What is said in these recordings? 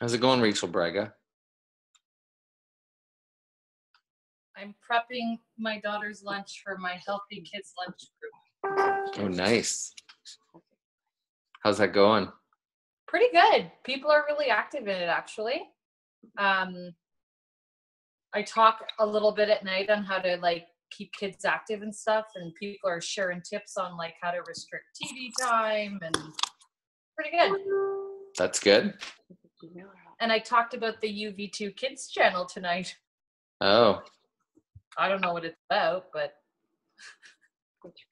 How's it going, Rachel Braga? I'm prepping my daughter's lunch for my Healthy Kids Lunch group. Oh, nice. How's that going? Pretty good. People are really active in it, actually. I talk a little bit at night on how to like keep kids active and stuff, and people are sharing tips on like how to restrict TV time, and pretty good. That's good. And I talked about the UV2 Kids channel tonight. Oh. I don't know what it's about, but. What's your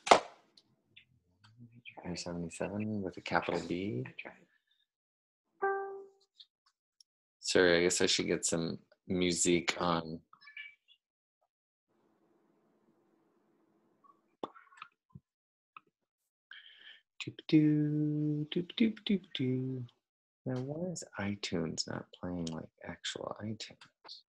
password? 77 with a capital B. Sorry, I guess I should get some music on. Doop-doo. Now, why is iTunes not playing like actual iTunes?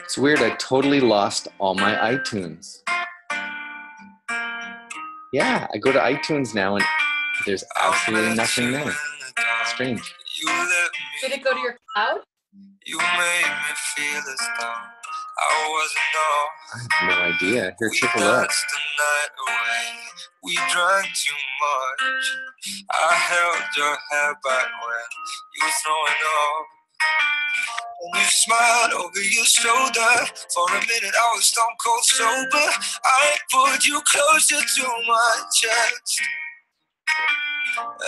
It's weird, I totally lost all my iTunes. Yeah, I go to iTunes now and there's absolutely nothing there. Strange. Did it go to your cloud? You made me feel as though I wasn't all. I have no idea. Here, take a look. We danced the night away. We drank too much. I held your hair back when you were throwing up. And you smiled over your shoulder. For a minute I was stone cold sober. I pulled you closer to my chest.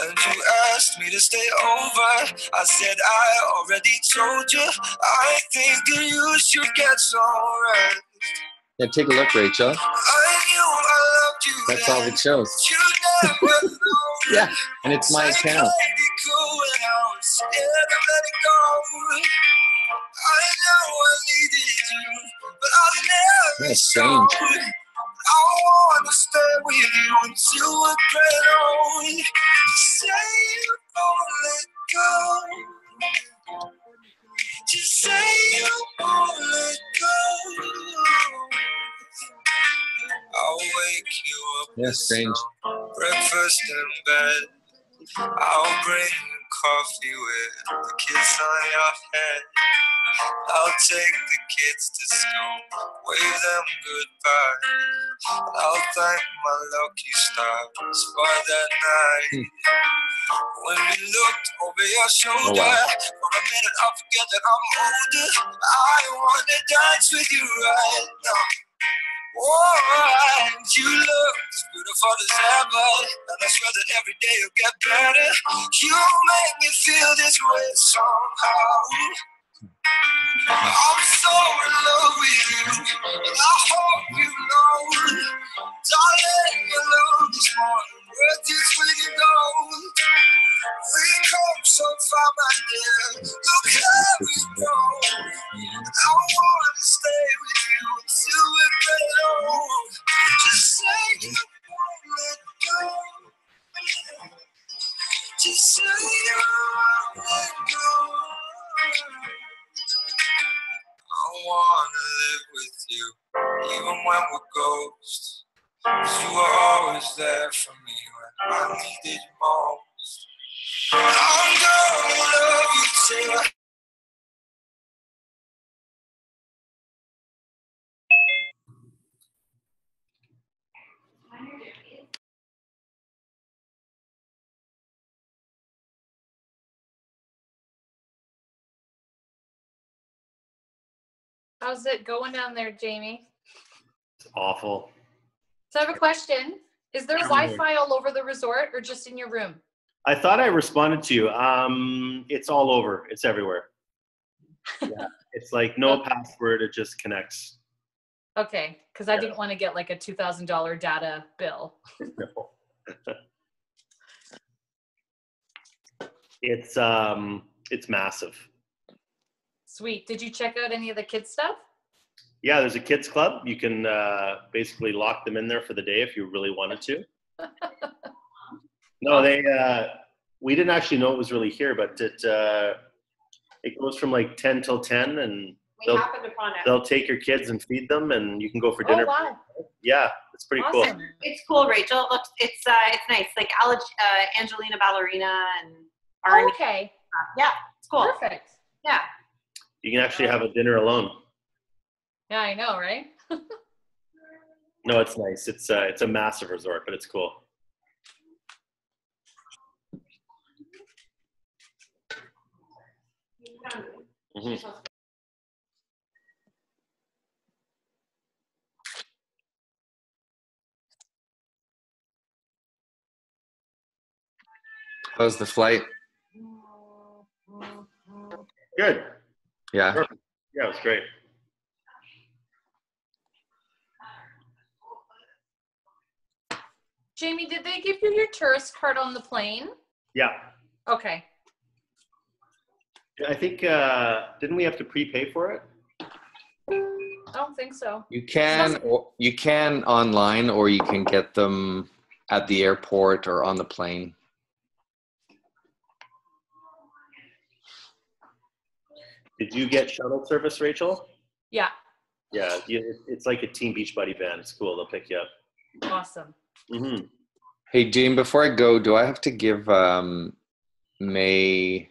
And you asked me to stay over. I said I already told you. I think that you should get some rest. Yeah, take a look, Rachel. I knew I loved you. That's all it shows. You never know. Yeah, and it's my account. I was scared of letting go. I know I needed you, but I never That's strange. showed. I wanna stay with you until we're great old. Say you won't let go. Just say you won't let go. I'll wake you up Yeah, with strange. some breakfast in bed. I'll bring you coffee with the kiss on your head. I'll take the kids to school, wave them goodbye. I'll thank my lucky stars for that night. When we looked over your shoulder, Oh, wow. for a minute I forget that I'm older. I wanna dance with you right now. Oh, and you look as beautiful as ever, and I swear that every day you'll get better. You make me feel this way somehow. I'm so in love with you, and I hope you know, darling, your love is more than worth its weight in gold. We come so far, my dear, look how we go. I wanna stay with you until we get old. Just say you won't let go. Just say you won't let go. I wanna live with you, even when we're ghosts. 'Cause you were always there for me when I needed you most. I'm gonna love you till How's it going down there, Jamie? It's awful. So I have a question. Is there Wi-Fi all over the resort or just in your room? I thought I responded to you. It's all over. It's everywhere. Yeah, it's like no password. It just connects. Okay, because I didn't want to get like a $2,000 data bill. No. It's massive. Sweet. Did you check out any of the kids stuff? Yeah, there's a kids club. You can basically lock them in there for the day if you really wanted to. No, we didn't actually know it was really here, but it goes from like 10 till 10, and happened upon it. they'll take your kids and feed them, and you can go for dinner. Oh, wow. Yeah, it's pretty cool. Awesome. It's cool, Rachel. It looks, it's nice. Like Angelina Ballerina and Oh, Arnie. okay. Yeah, it's cool. Perfect. Yeah. You can actually have a dinner alone. Yeah, I know, right? No, it's nice. It's a massive resort, but it's cool. Mm-hmm. How's the flight? Good. Yeah. Perfect. Yeah, it was great. Jamie, did they give you your tourist card on the plane? Yeah. Okay. I think, didn't we have to prepay for it? I don't think so. You can online, or you can get them at the airport or on the plane. Did you get shuttle service, Rachel? Yeah. Yeah, it's like a Team Beachbody band. It's cool. They'll pick you up. Awesome. Mm-hmm. Hey, Jane, before I go, do I have to give MAE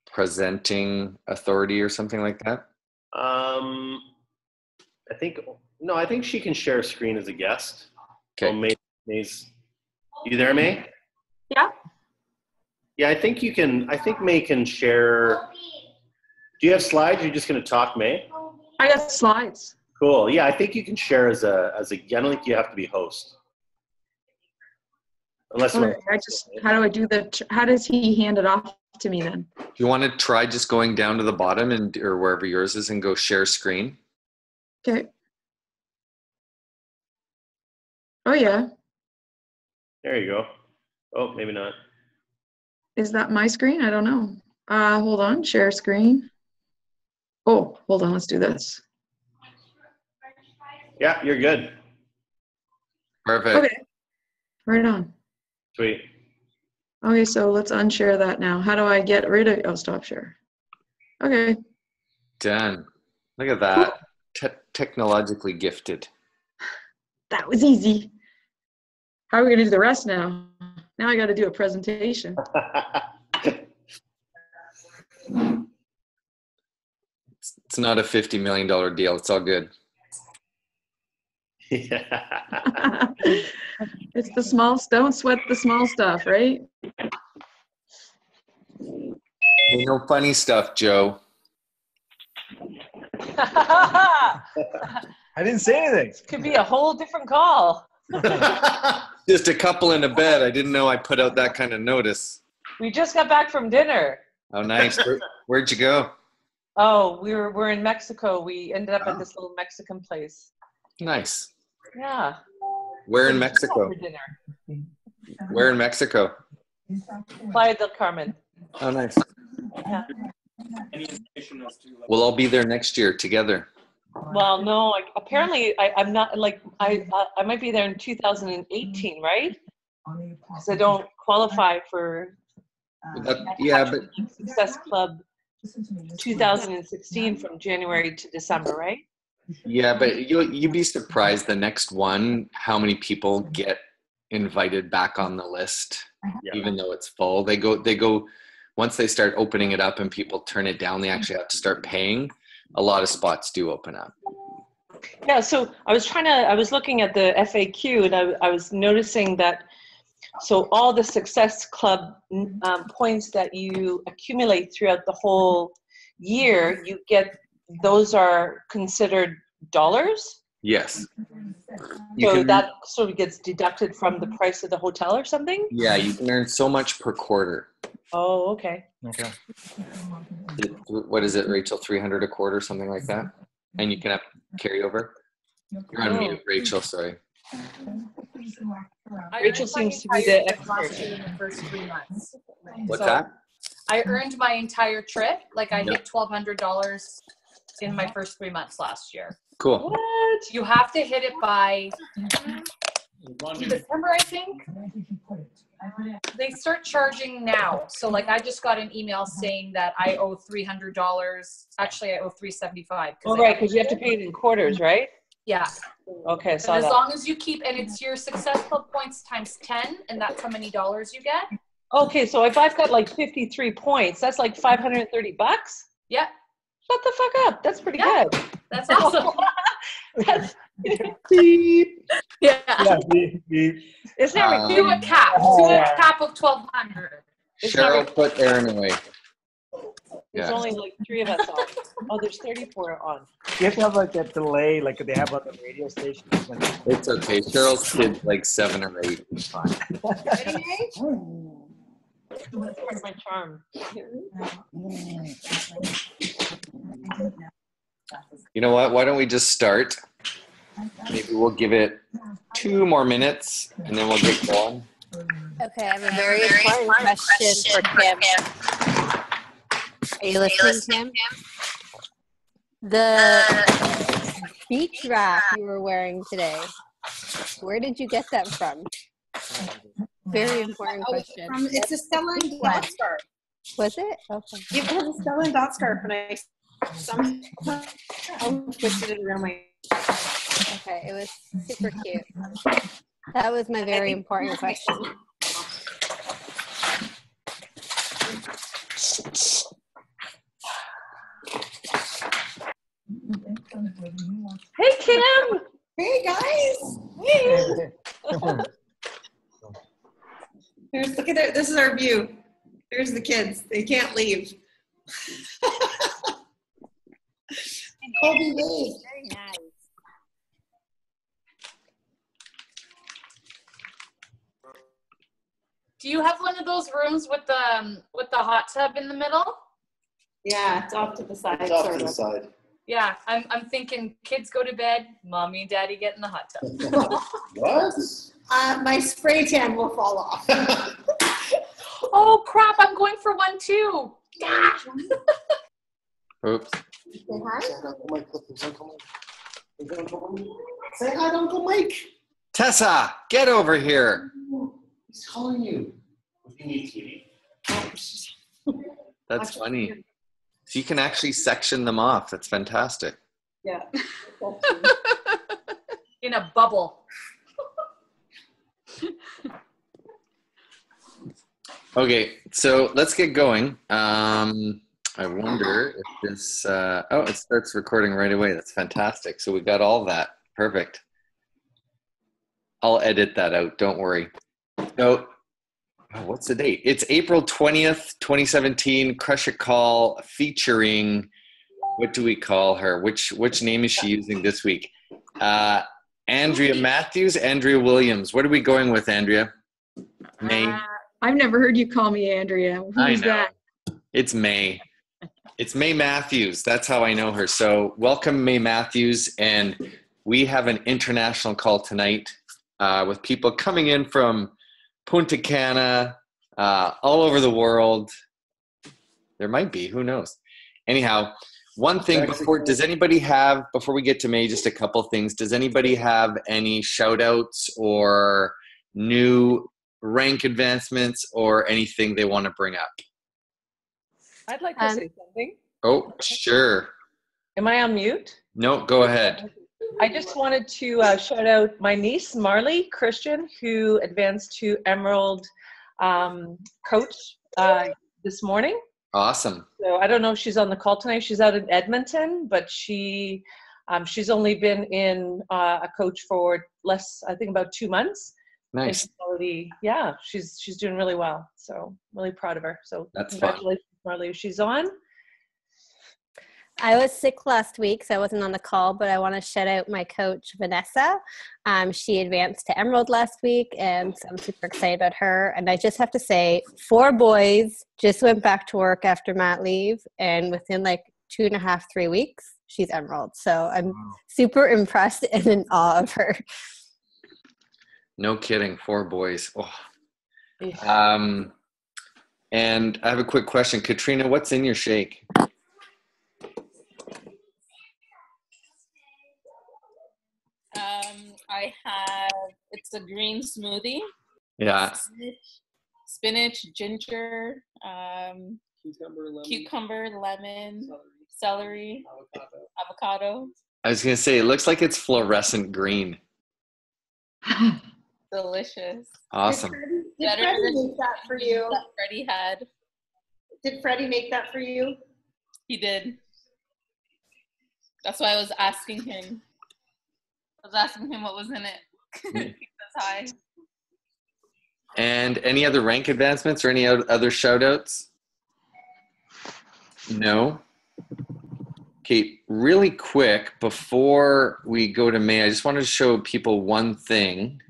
presenting authority or something like that? I think she can share a screen as a guest. Okay. Oh, May's, you there, May? Yeah. Yeah, I think May can share. Do you have slides? Or you're just going to talk, May? I got slides. Cool. Yeah, I think you can share as a. I don't think you have to be host. Unless you Okay, how does he hand it off to me then? You want to try just going down to the bottom or wherever yours is and go share screen? Okay. Oh yeah. There you go. Oh, maybe not. Is that my screen? I don't know. Hold on, share screen. Oh, hold on, let's do this. Yeah, you're good. Perfect. Okay. Right on. Sweet. Okay, so let's unshare that now. How do I get rid of, oh, stop share. Okay. Done. Look at that. Technologically gifted. That was easy. How are we gonna do the rest now? Now I gotta do a presentation. It's not a $50 million deal. It's all good. Yeah. It's the small, don't sweat the small stuff, right? Hey, no funny stuff, Joe. I didn't say anything. Could be a whole different call. Just a couple in a bed. I didn't know I put out that kind of notice. We just got back from dinner. Oh, nice. Where'd you go? Oh, we're in Mexico. We ended up at this little Mexican place. Nice. Yeah. Where in For Mexico? dinner. Where in Mexico? Playa del Carmen. Oh, nice. Yeah. We'll all be there next year together. Well, no, apparently I'm not, like, I might be there in 2018, right? Because I don't qualify for Yeah, but Success Club 2016 from January to December, right? yeah, but you'd be surprised the next one how many people get invited back on the list, even though it's full. They go once they start opening it up and people turn it down. They actually have to start paying. A lot of spots do open up. Yeah, so I was looking at the FAQ and I was noticing that, so all the Success Club points that you accumulate throughout the whole year, you get, those are considered dollars? Yes. So that sort of gets deducted from the price of the hotel or something? Yeah, you can earn so much per quarter. Oh, okay. Okay. What is it, Rachel? 300 a quarter, something like that? And you can have carryover? You're on mute, Rachel, sorry. Rachel seems to be the expert. Last expert. year in the first 3 months. What's So that? I earned my entire trip. Like I hit $1,200 in my first 3 months last year. Cool. What? You have to hit it by September, I think. They start charging now. So like I just got an email saying that I owe $300. Actually, I owe $375. Oh, right, because you have to pay it in quarters, right? Yeah. Okay, And saw as that. long as you keep, and it's your Success Club points times 10, and that's how many dollars you get. Okay, so if I've got like 53 points, that's like $530? Yeah. Shut the fuck up. That's pretty Yeah. good. That's awesome. That's, Yeah. Yeah, beep. it's not Do a cap. Do a cap of 1,200. It's not Cheryl put Aaron away. There's Yeah. only like 3 of us on. Oh, there's 34 on. You have to have like a delay, like they have on the radio station. It's okay. Cheryl's kid's like 7 or 8. It's fine. That's part of my charm. You know what? Why don't we just start? Maybe we'll give it 2 more minutes and then we'll get going. Okay, I have a very important question for Kim. Are you listening, Kim? The beach wrap you were wearing today, where did you get that from? Very important question. It's a Stella and Dot scarf. Was it? Okay. It was a Stella and Dot scarf, and I somehow twisted it around my. Okay, it was super cute. That was my very important question. Hey, Kim! Hey guys! Hey. Here's, look at it. This is our view. There's the kids. They can't leave. Colby Wade. Very nice. Do you have one of those rooms with the hot tub in the middle? Yeah, it's off to the side. It's off sort to the of. side. Yeah, I'm thinking kids go to bed, mommy and daddy get in the hot tub. What? My spray tan will fall off. Oh crap, I'm going for one too. Oops. Say hi. Say hi to Uncle Mike. Tessa, get over here. He's calling you. What do you need, sweetie? That's funny. So you can actually section them off. That's fantastic. Yeah. In a bubble. Okay, so let's get going. I wonder if this, oh, it starts recording right away. That's fantastic. So we got all that. Perfect. I'll edit that out. Don't worry. So, what's the date? It's April 20th, 2017, Crush It Call featuring, what do we call her? Which name is she using this week? Andrea Matthews, Andrea Williams. What are we going with, Andrea? May. I've never heard you call me Andrea. Who's that? It's May. It's May Matthews. That's how I know her. So welcome, May Matthews. And we have an international call tonight with people coming in from Punta Cana, all over the world. There might be, who knows? Anyhow, one thing before we get to May, just a couple things. Does anybody have any shout outs or new rank advancements or anything they want to bring up? I'd like to say something. Oh, sure. Am I on mute? No, go ahead. I just wanted to shout out my niece, Marley Christian, who advanced to Emerald coach this morning. Awesome. So I don't know if she's on the call tonight. She's out in Edmonton, but she's only been in a coach for I think about 2 months. Nice. She's doing really well. So really proud of her. So that's congratulations, Marley, if she's on. I was sick last week, so I wasn't on the call, but I want to shout out my coach, Vanessa. She advanced to Emerald last week, and so I'm super excited about her. And I just have to say, 4 boys just went back to work after mat leave, and within like 2.5, 3 weeks, she's Emerald. So I'm super impressed and in awe of her. No kidding, 4 boys. Oh. And I have a quick question. Katrina, what's in your shake? It's a green smoothie. Yeah. Spinach, ginger, cucumber, lemon, celery, avocado. I was going to say, it looks like it's fluorescent green. Delicious. Awesome. Did Freddie make that for you? That Freddie had. Did Freddie make that for you? He did. That's why I was asking him. I was asking him what was in it. He says hi. And any other rank advancements or any other shout outs? No. Okay, really quick, before we go to May, I just wanted to show people one thing.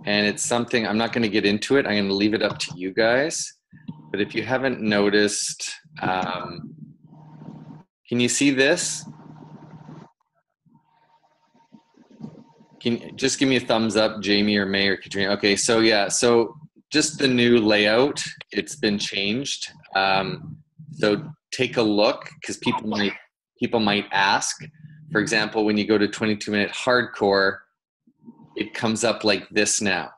And it's something, I'm not going to get into it. I'm going to leave it up to you guys. But if you haven't noticed, can you see this? Can you just give me a thumbs up, Jamie or May or Katrina? Okay, so yeah, so just the new layout, it's been changed. So take a look, because people might ask. For example, when you go to 22-minute hardcore, it comes up like this now,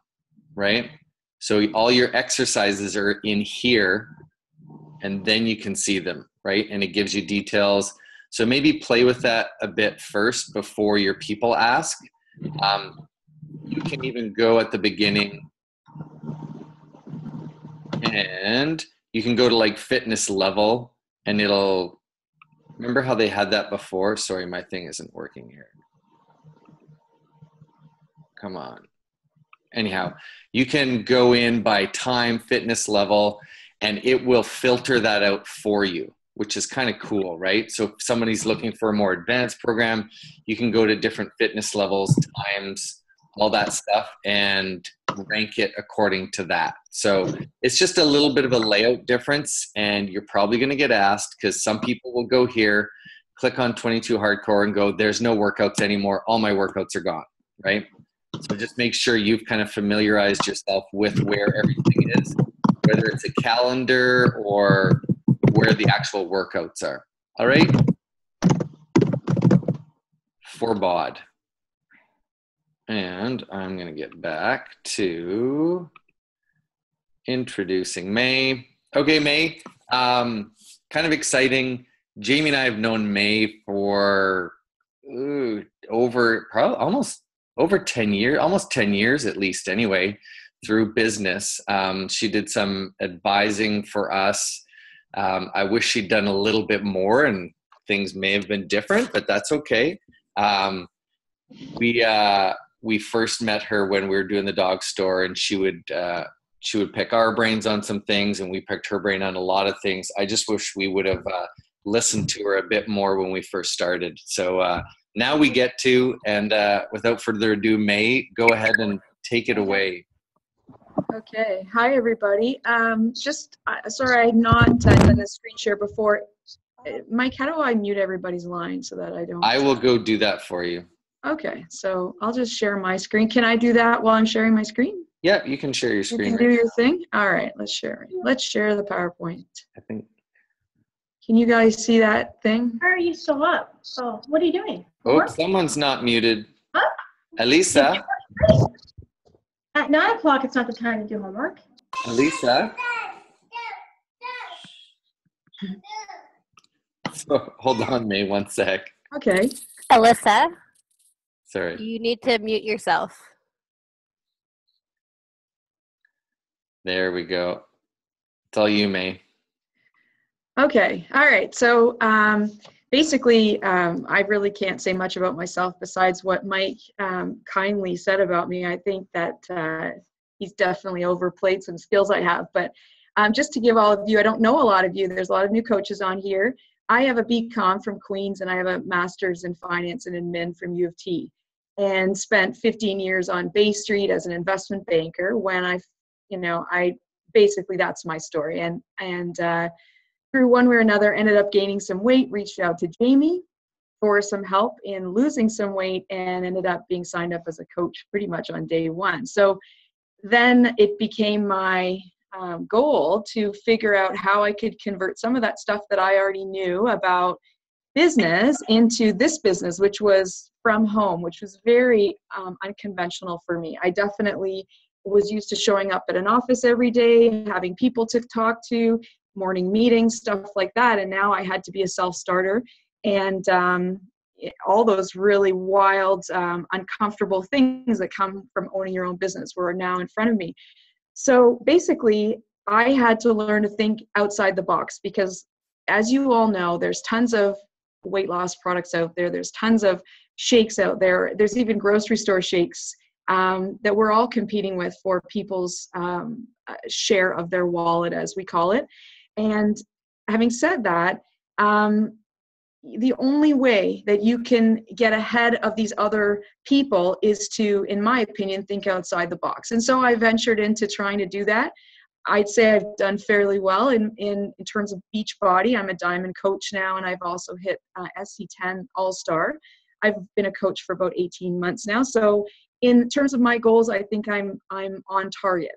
right? So all your exercises are in here, and then you can see them, right? And it gives you details. So maybe play with that a bit first before your people ask. You can even go at the beginning, and you can go to like fitness level, and it'll, remember how they had that before? Sorry, my thing isn't working here. Come on. Anyhow, you can go in by time, fitness level, and it will filter that out for you, which is kind of cool, right? So if somebody's looking for a more advanced program, you can go to different fitness levels, times, all that stuff, and rank it according to that. So it's just a little bit of a layout difference, and you're probably going to get asked, because some people will go here, click on 22 hardcore and go, there's no workouts anymore. All my workouts are gone, right? So just make sure you've kind of familiarized yourself with where everything is, whether it's a calendar or where the actual workouts are. All right? For BOD. And I'm going to get back to introducing May. Okay, May, kind of exciting. Jamie and I have known MAE for almost over 10 years, almost 10 years at least anyway, through business. She did some advising for us. I wish she'd done a little bit more and things may have been different, but that's okay. We first met her when we were doing the dog store, and she would pick our brains on some things and we picked her brain on a lot of things. I just wish we would have listened to her a bit more when we first started. So now we get to, and without further ado, MAE, go ahead and take it away. Okay. Hi, everybody. Sorry, I had not done the screen share before. Mike, how do I mute everybody's line so that I don't? I will go do that for you. Okay. So I'll just share my screen. Can I do that while I'm sharing my screen? Yeah, you can share your screen. You can do your thing? All right. Let's share it. Let's share the PowerPoint. I think. Can you guys see that thing? How are you still up? Oh, what are you doing? Oh, someone's not muted. Huh? Elisa. At 9 o'clock, it's not the time to do homework. Elisa. Oh, hold on, MAE, one sec. Okay. Alyssa. Sorry. You need to mute yourself. There we go. It's all you, MAE. Okay. All right. So basically, I really can't say much about myself besides what Mike kindly said about me. I think that he's definitely overplayed some skills I have. But just to give all of you, I don't know a lot of you. There's a lot of new coaches on here. I have a BCom from Queens, and I have a master's in finance and admin from U of T, and spent 15 years on Bay Street as an investment banker when I basically, that's my story. And through one way or another, ended up gaining some weight, reached out to Jamie for some help in losing some weight, and ended up being signed up as a coach pretty much on day one. So then it became my goal to figure out how I could convert some of that stuff that I already knew about business into this business, which was from home, which was very unconventional for me. I definitely was used to showing up at an office every day, having people to talk to, morning meetings, stuff like that. And now I had to be a self-starter, and all those really wild, uncomfortable things that come from owning your own business were now in front of me. So basically, I had to learn to think outside the box, because as you all know, there's tons of weight loss products out there. There's tons of shakes out there. There's even grocery store shakes that we're all competing with for people's share of their wallet, as we call it. And having said that, the only way that you can get ahead of these other people is to, in my opinion, think outside the box. And so I ventured into trying to do that. I'd say I've done fairly well in terms of Beachbody. I'm a diamond coach now, and I've also hit SC10 All-Star. I've been a coach for about 18 months now. So in terms of my goals, I think I'm on target.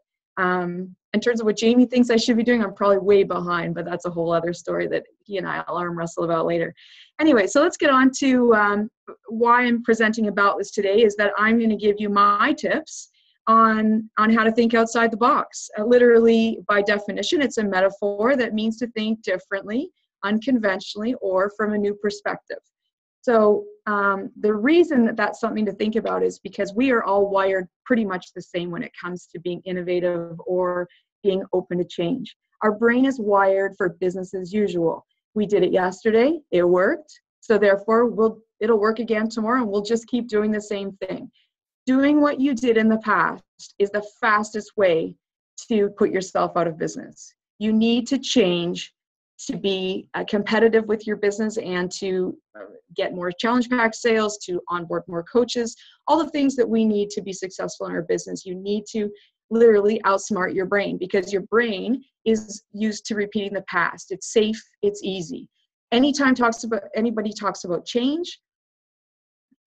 In terms of what Jamie thinks I should be doing, I'm probably way behind, but that's a whole other story that he and I'll arm wrestle about later. Anyway, so let's get on to why I'm presenting about this today, is that I'm going to give you my tips on how to think outside the box. Literally, by definition, it's a metaphor that means to think differently, unconventionally, or from a new perspective. So the reason that that's something to think about is because we are all wired pretty much the same when it comes to being innovative or being open to change. Our brain is wired for business as usual. We did it yesterday, it worked, so therefore it'll work again tomorrow, and we'll just keep doing the same thing. Doing what you did in the past is the fastest way to put yourself out of business. You need to change to be competitive with your business and to get more challenge pack sales, to onboard more coaches, all the things that we need to be successful in our business. You need to literally outsmart your brain, because your brain is used to repeating the past. It's safe, it's easy. Anytime anybody talks about change,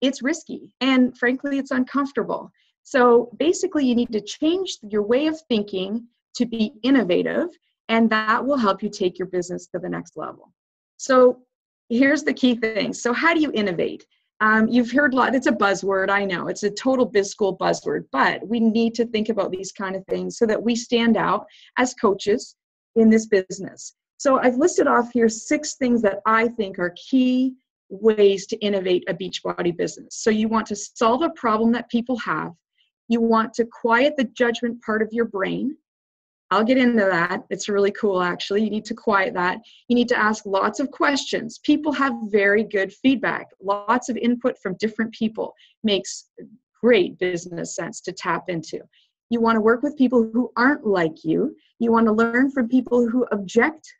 it's risky, and frankly, it's uncomfortable. So basically, you need to change your way of thinking to be innovative, and that will help you take your business to the next level. So here's the key thing. So how do you innovate? You've heard a lot, it's a buzzword, I know, it's a total biz school buzzword, but we need to think about these kind of things so that we stand out as coaches in this business. So I've listed off here 6 things that I think are key ways to innovate a Beachbody business. So you want to solve a problem that people have. You want to quiet the judgment part of your brain. I'll get into that. It's really cool, actually. You need to quiet that. You need to ask lots of questions. People have very good feedback. Lots of input from different people makes great business sense to tap into. You want to work with people who aren't like you. You want to learn from people who object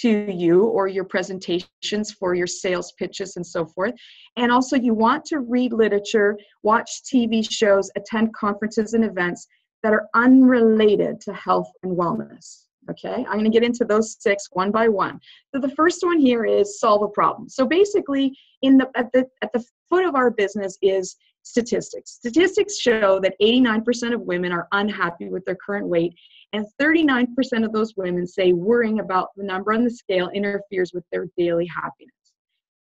to you or your presentations for your sales pitches and so forth. And also you want to read literature, watch TV shows, attend conferences and events that are unrelated to health and wellness. Okay, I'm going to get into those 6 one by one. So the first one here is solve a problem. So basically at the foot of our business is statistics. Statistics show that 89% of women are unhappy with their current weight, and 39% of those women say worrying about the number on the scale interferes with their daily happiness.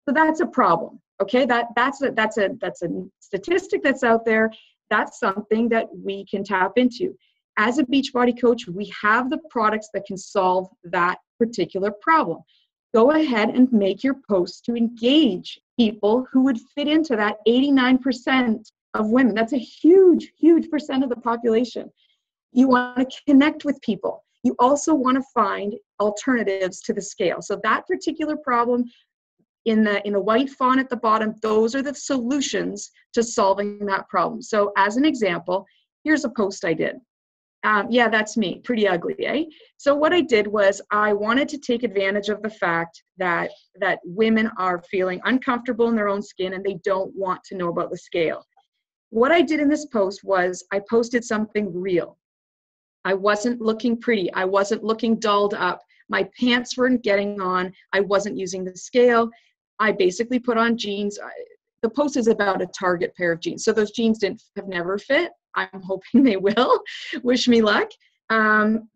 So that's a problem. Okay, that's a statistic that's out there. That's something that we can tap into. As a Beachbody coach, we have the products that can solve that particular problem. Go ahead and make your posts to engage people who would fit into that 89% of women. That's a huge, huge percent of the population. You want to connect with people. You also want to find alternatives to the scale. So that particular problem, in the white font at the bottom, those are the solutions to solving that problem. So as an example, here's a post I did. Yeah, that's me, pretty ugly, eh? So what I did was I wanted to take advantage of the fact that women are feeling uncomfortable in their own skin and they don't want to know about the scale. What I did in this post was I posted something real. I wasn't looking pretty. I wasn't looking dolled up. My pants weren't getting on. I wasn't using the scale. I basically put on jeans. The post is about a Target pair of jeans. So those jeans have never fit. I'm hoping they will. Wish me luck.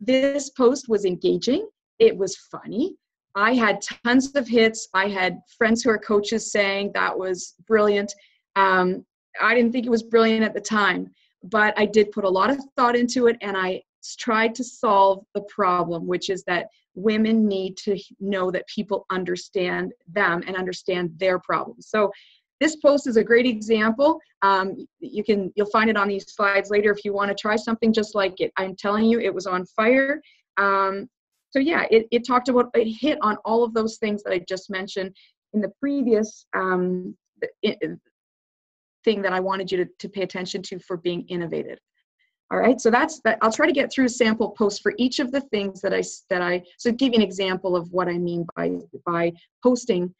This post was engaging. It was funny. I had tons of hits. I had friends who are coaches saying that was brilliant. I didn't think it was brilliant at the time, but I did put a lot of thought into it, and I tried to solve the problem, which is that women need to know that people understand them and understand their problems. So this post is a great example. You'll find it on these slides later if you want to try something just like it. I'm telling you, it was on fire. So yeah, it hit on all of those things that I just mentioned in the previous thing that I wanted you to pay attention to for being innovative. All right, so that's that. I'll try to get through a sample post for each of the things so give you an example of what I mean by posting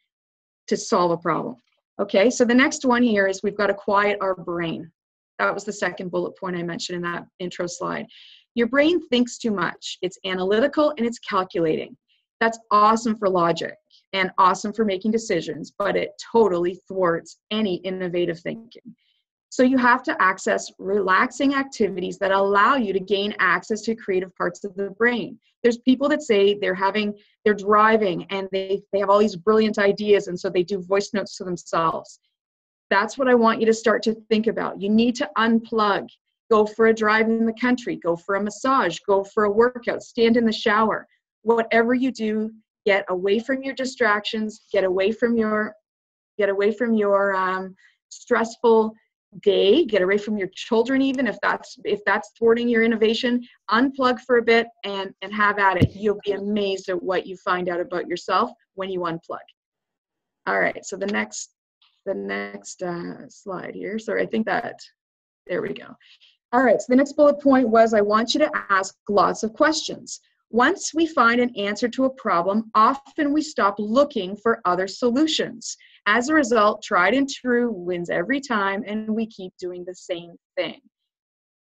to solve a problem. Okay, so the next one here is we've got to quiet our brain. That was the second bullet point I mentioned in that intro slide. Your brain thinks too much. It's analytical and it's calculating. That's awesome for logic and awesome for making decisions, but it totally thwarts any innovative thinking. So you have to access relaxing activities that allow you to gain access to creative parts of the brain. There's people that say they're driving and they have all these brilliant ideas, and so they do voice notes to themselves. That's what I want you to start to think about. You need to unplug. Go for a drive in the country. Go for a massage. Go for a workout. Stand in the shower. Whatever you do, get away from your distractions. Get away from your stressful day. Get away from your children, even if that's thwarting your innovation. Unplug for a bit and have at it. You'll be amazed at what you find out about yourself when you unplug. All right, so the next slide here. Sorry, I think there we go. All right, so the next bullet point was I want you to ask lots of questions. Once we find an answer to a problem, often we stop looking for other solutions. As a result, tried and true wins every time, and we keep doing the same thing.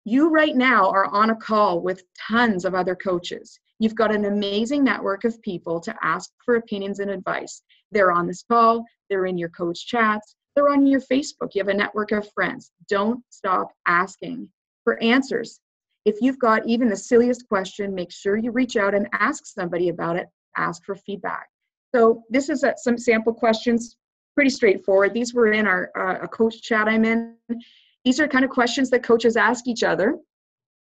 You right now are on a call with tons of other coaches. You've got an amazing network of people to ask for opinions and advice. They're on this call, they're in your coach chats, they're on your Facebook. You have a network of friends. Don't stop asking for answers. If you've got even the silliest question, make sure you reach out and ask somebody about it. Ask for feedback. So this is some sample questions, pretty straightforward. These were in a coach chat I'm in. These are kind of questions that coaches ask each other.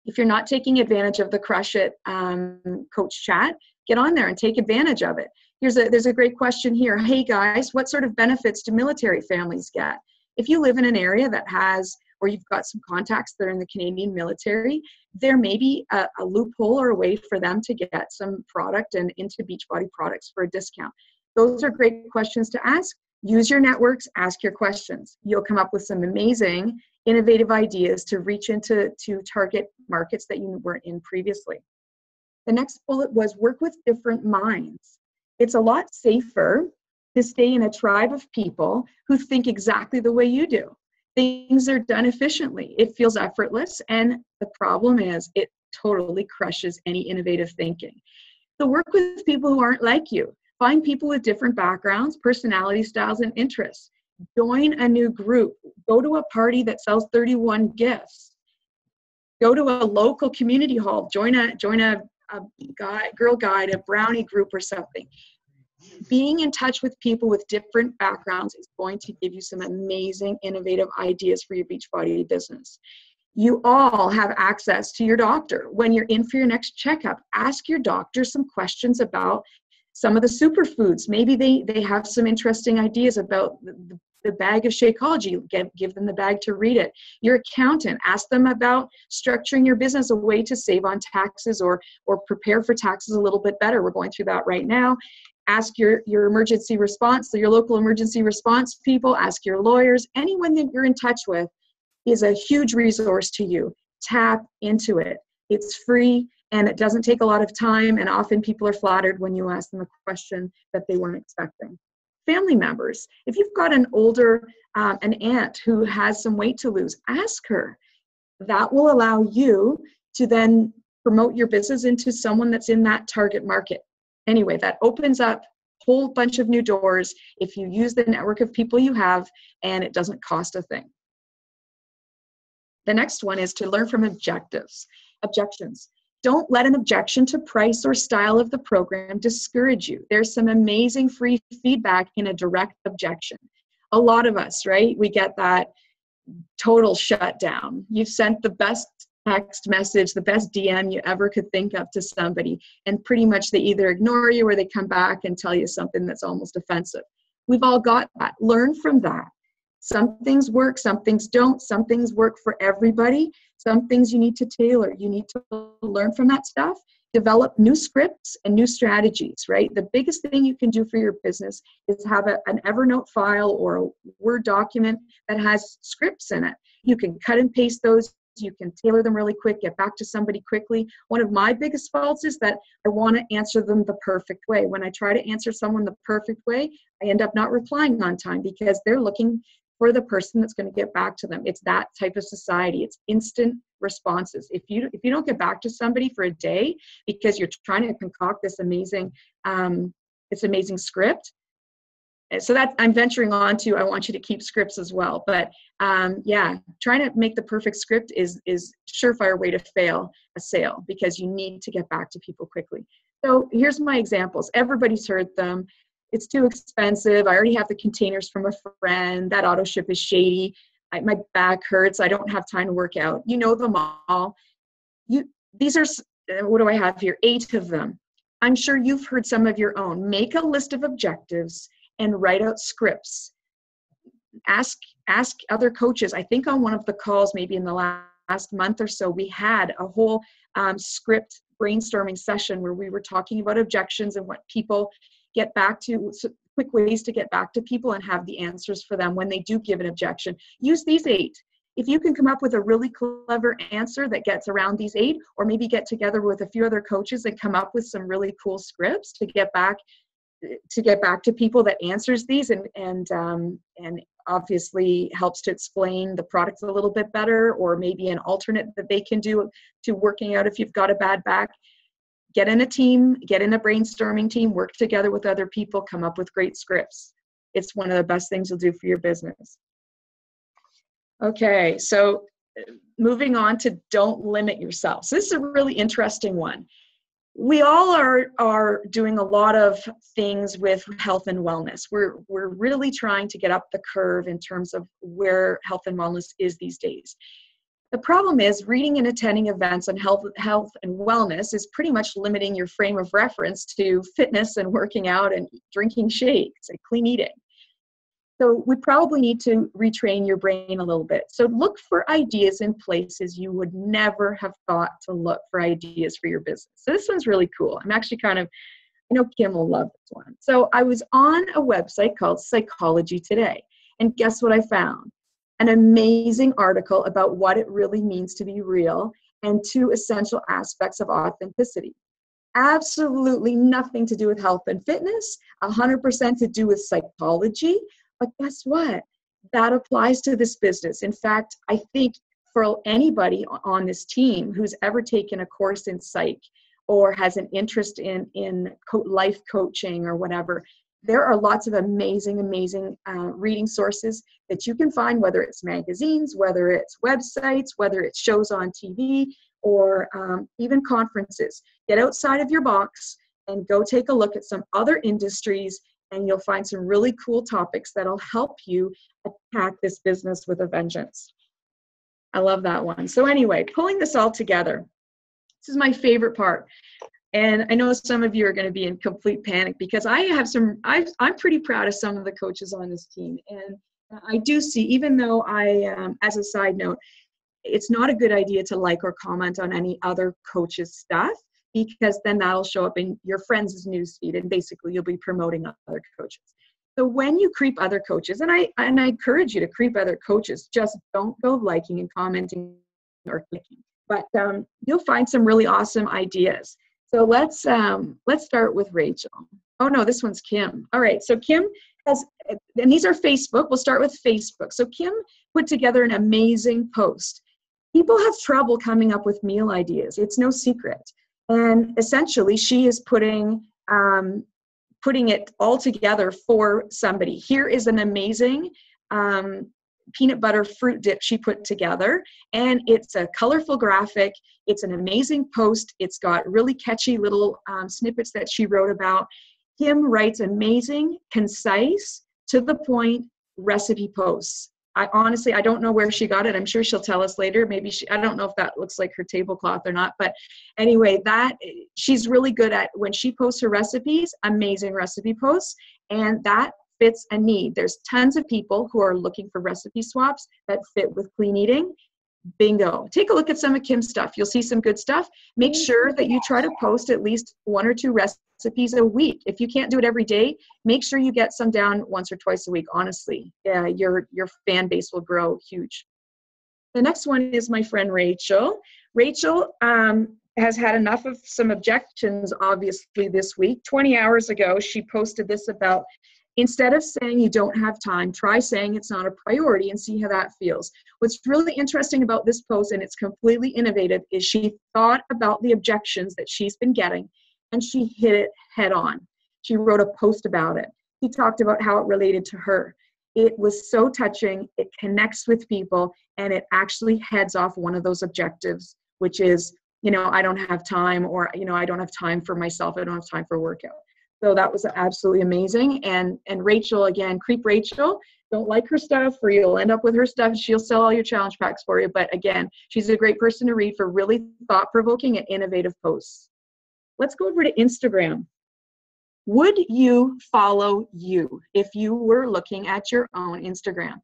If you're not taking advantage of the Crush It coach chat, get on there and take advantage of it. There's a great question here. Hey guys, what sort of benefits do military families get? If you live in an area that has, or you've got some contacts that are in the Canadian military, there may be a loophole or a way for them to get some product and into Beachbody products for a discount. Those are great questions to ask. Use your networks, ask your questions. You'll come up with some amazing, innovative ideas to reach into target markets that you weren't in previously. The next bullet was work with different minds. It's a lot safer to stay in a tribe of people who think exactly the way you do. Things are done efficiently. It feels effortless, and the problem is it totally crushes any innovative thinking. So work with people who aren't like you. Find people with different backgrounds, personality styles, and interests. Join a new group. Go to a party that sells 31 gifts. Go to a local community hall. Join a Girl Guide, a brownie group or something. Being in touch with people with different backgrounds is going to give you some amazing, innovative ideas for your Beachbody business. You all have access to your doctor. When you're in for your next checkup, ask your doctor some questions about some of the superfoods. Maybe they have some interesting ideas about the bag of Shakeology. Give them the bag to read it. Your accountant, ask them about structuring your business a way to save on taxes or prepare for taxes a little bit better. We're going through that right now. Ask your emergency response, so your local emergency response people, ask your lawyers. Anyone that you're in touch with is a huge resource to you. Tap into it. It's free and it doesn't take a lot of time, and often people are flattered when you ask them a question that they weren't expecting. Family members, if you've got an older, an aunt who has some weight to lose, ask her. That will allow you to then promote your business into someone that's in that target market. Anyway, that opens up a whole bunch of new doors if you use the network of people you have, and it doesn't cost a thing. The next one is to learn from objections. Don't let an objection to price or style of the program discourage you. There's some amazing free feedback in a direct objection. A lot of us, right? We get that total shutdown. You've sent the best text message, the best DM you ever could think of to somebody, and pretty much they either ignore you or they come back and tell you something that's almost offensive. We've all got that. Learn from that. Some things work, some things don't. Some things work for everybody. Some things you need to tailor. You need to learn from that stuff. Develop new scripts and new strategies, right? The biggest thing you can do for your business is have an Evernote file or a Word document that has scripts in it. You can cut and paste those. You can tailor them really quick, get back to somebody quickly. One of my biggest faults is that I want to answer them the perfect way. When I try to answer someone the perfect way, I end up not replying on time because they're looking for the person that's going to get back to them. It's that type of society. It's instant responses. If you don't get back to somebody for a day because you're trying to concoct this amazing script, so that I'm venturing on to, I want you to keep scripts as well. But yeah, trying to make the perfect script is surefire way to fail a sale because you need to get back to people quickly. So here's my examples. Everybody's heard them. It's too expensive. I already have the containers from a friend. That auto ship is shady. My back hurts. I don't have time to work out. You know them all. These are, what do I have here? 8 of them. I'm sure you've heard some of your own. Make a list of objectives and write out scripts. Ask other coaches. I think on one of the calls, maybe in the last month or so, we had a whole script brainstorming session where we were talking about objections and what people get back to, so quick ways to get back to people and have the answers for them when they do give an objection. Use these 8. If you can come up with a really clever answer that gets around these 8, or maybe get together with a few other coaches and come up with some really cool scripts to get back to people that answers these and obviously helps to explain the product a little bit better, or maybe an alternate that they can do to working out if you've got a bad back. Get in a team, get in a brainstorming team, work together with other people, come up with great scripts. It's one of the best things you'll do for your business. Okay, so moving on to don't limit yourself. So this is a really interesting one. We all are doing a lot of things with health and wellness. We're really trying to get up the curve in terms of where health and wellness is these days. The problem is reading and attending events on health and wellness is pretty much limiting your frame of reference to fitness and working out and drinking shakes and clean eating. So we probably need to retrain your brain a little bit. So look for ideas in places you would never have thought to look for ideas for your business. So this one's really cool. I'm actually I know Kim will love this one. So I was on a website called Psychology Today, and guess what I found? An amazing article about what it really means to be real and 2 essential aspects of authenticity. Absolutely nothing to do with health and fitness, 100% to do with psychology. But guess what? That applies to this business. In fact, I think for anybody on this team who's ever taken a course in psych or has an interest in life coaching or whatever, there are lots of amazing reading sources that you can find, whether it's magazines, whether it's websites, whether it's shows on TV, or even conferences. Get outside of your box and go take a look at some other industries, and you'll find some really cool topics that'll help you attack this business with a vengeance. I love that one. So anyway, pulling this all together, this is my favorite part. And I know some of you are going to be in complete panic because I'm pretty proud of some of the coaches on this team. And I do see, even though as a side note, it's not a good idea to like or comment on any other coach's stuff, because then that'll show up in your friends' newsfeed, and basically you'll be promoting other coaches. So when you creep other coaches, and I encourage you to creep other coaches, just don't go liking and commenting or clicking. But you'll find some really awesome ideas. So let's start with Rachel. Oh no, this one's Kim. All right, so Kim has, and these are Facebook. We'll start with Facebook. So Kim put together an amazing post. People have trouble coming up with meal ideas. It's no secret. And essentially, she is putting it all together for somebody. Here is an amazing peanut butter fruit dip she put together, and it's a colorful graphic. It's an amazing post. It's got really catchy little snippets that she wrote about. Kim writes amazing, concise, to the point recipe posts. I don't know where she got it. I'm sure she'll tell us later. Maybe I don't know if that looks like her tablecloth or not. But anyway, she's really good at, when she posts her recipes, amazing recipe posts. And that fits a need. There's tons of people who are looking for recipe swaps that fit with clean eating. Bingo. Take a look at some of Kim's stuff. You'll see some good stuff. Make sure that you try to post at least 1 or 2 recipes a week. If you can't do it every day, make sure you get some down once or twice a week. Honestly, your fan base will grow huge. The next one is my friend Rachel. Rachel has had enough of some objections, obviously, this week. 20 hours ago, she posted this about, instead of saying you don't have time, try saying it's not a priority and see how that feels. What's really interesting about this post, and it's completely innovative, is she thought about the objections that she's been getting, and she hit it head on. She wrote a post about it. She talked about how it related to her. It was so touching. It connects with people, and it actually heads off one of those objectives, which is, I don't have time, or, I don't have time for myself. I don't have time for workout. So that was absolutely amazing. And Rachel, again, creep Rachel. Don't like her stuff, or you'll end up with her stuff. She'll sell all your challenge packs for you. But again, she's a great person to read for really thought-provoking and innovative posts. Let's go over to Instagram. Would you follow you if you were looking at your own Instagram?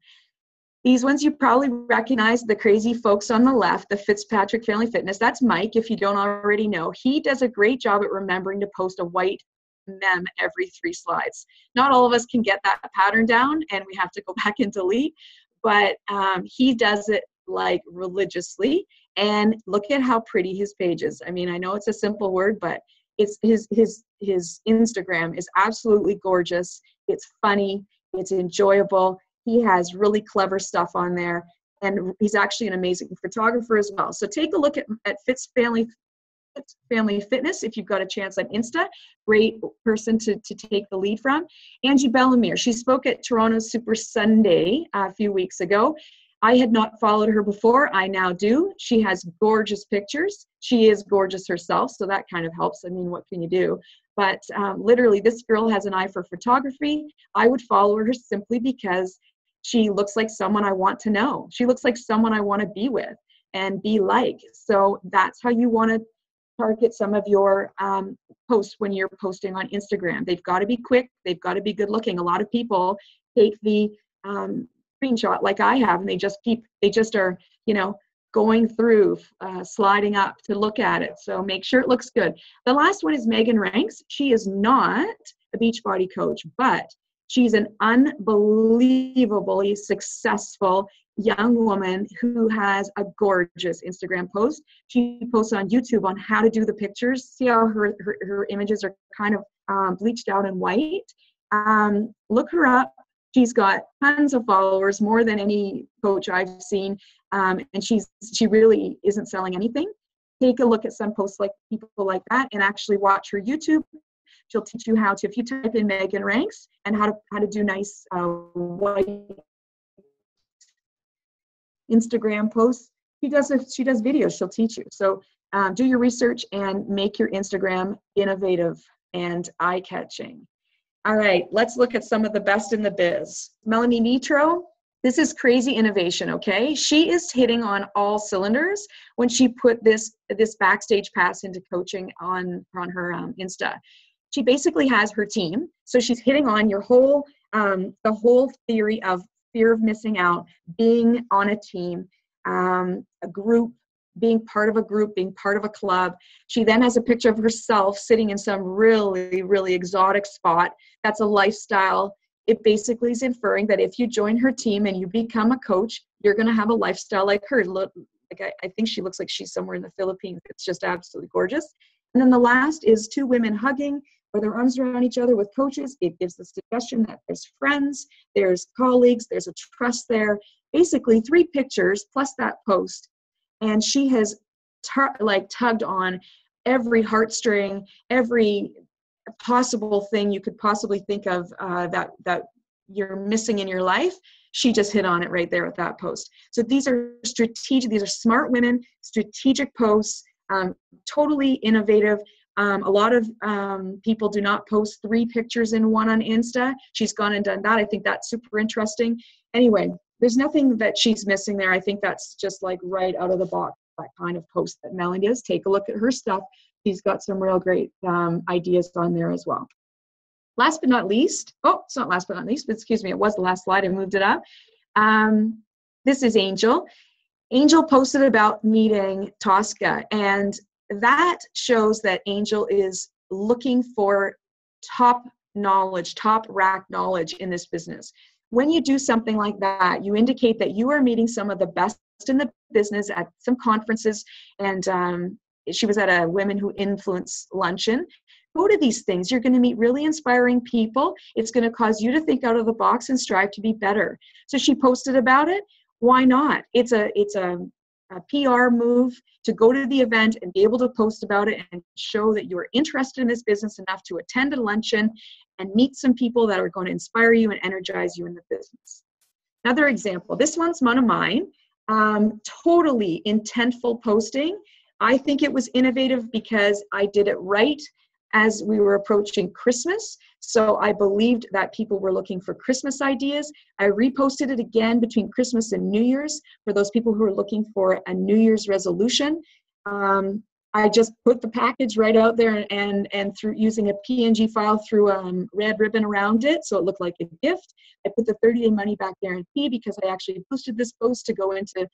These ones you probably recognize, the crazy folks on the left, the Fitzpatrick Family Fitness. That's Mike, if you don't already know. He does a great job at remembering to post a white mem every 3 slides. Not all of us can get that pattern down, and we have to go back and delete, but he does it like religiously. And look at how pretty his page is. I mean, I know it's a simple word, but it's his Instagram is absolutely gorgeous. It's funny, it's enjoyable. He has really clever stuff on there, and he's actually an amazing photographer as well. So take a look at Fitz Family Fitness if you've got a chance on Insta. Great person to take the lead from. Angie Bellamere, she spoke at Toronto Super Sunday a few weeks ago. I had not followed her before. I now do. She has gorgeous pictures. She is gorgeous herself, so that kind of helps. I mean, what can you do? But literally, this girl has an eye for photography. I would follow her simply because she looks like someone I want to know. She looks like someone I want to be with. and be like. So that's how you want to target some of your posts when you're posting on Instagram. They've got to be quick. They've got to be good looking. A lot of people take the screenshot like I have, and they just are, going through, sliding up to look at it. So make sure it looks good. The last one is Megan Ranks. She is not a Beachbody coach, but she's an unbelievably successful young woman who has a gorgeous Instagram post. She posts on YouTube on how to do the pictures. See how her images are kind of bleached out and white. Look her up. She's got tons of followers, more than any coach I've seen, and she really isn't selling anything. Take a look at some posts like people like that, and actually watch her YouTube. She'll teach you how to, if you type in Megan Ranks and how to do nice white Instagram posts. She does videos. She'll teach you. So do your research and make your Instagram innovative and eye-catching. All right, let's look at some of the best in the biz. Melanie Nitro, this is crazy innovation, okay? She is hitting on all cylinders when she put this backstage pass into coaching on her Insta. She basically has her team, so she's hitting on your whole the whole theory of fear of missing out, being on a team, a group, being part of a group, being part of a club. She then has a picture of herself sitting in some really, really exotic spot. That's a lifestyle. It basically is inferring that if you join her team and you become a coach, you're going to have a lifestyle like her. Look, I think she looks like she's somewhere in the Philippines. It's just absolutely gorgeous. And then the last is two women hugging or their arms around each other with coaches. It gives the suggestion that there's friends, there's colleagues, there's a trust there. Basically 3 pictures plus that post. And she has tugged on every heartstring, every possible thing you could possibly think of that you're missing in your life. She just hit on it right there with that post. So these are strategic, these are smart women, strategic posts, totally innovative. A lot of people do not post 3 pictures in one on Insta. She's gone and done that. I think that's super interesting. Anyway, there's nothing that she's missing there. I think that's just like right out of the box, that kind of post that Melanie does. Take a look at her stuff. She's got some real great ideas on there as well. Last but not least, it's not last but not least, but excuse me, it was the last slide. I moved it up. This is Angel. Angel posted about meeting Tosca, and that shows that Angel is looking for top knowledge, top rack knowledge in this business. When you do something like that, you indicate that you are meeting some of the best in the business at some conferences, and she was at a Women Who Influence luncheon. Go to these things. You're going to meet really inspiring people. It's going to cause you to think out of the box and strive to be better. So she posted about it. Why not? It's a PR move to go to the event and be able to post about it and show that you're interested in this business enough to attend a luncheon and meet some people that are going to inspire you and energize you in the business. Another example, this one's one of mine, totally intentful posting. I think it was innovative because I did it right as we were approaching Christmas. So I believed that people were looking for Christmas ideas. I reposted it again between Christmas and New Year's for those people who are looking for a New Year's resolution. I just put the package right out there and through using a PNG file through red ribbon around it, so it looked like a gift. I put the 30-day money back guarantee because I actually posted this post to go into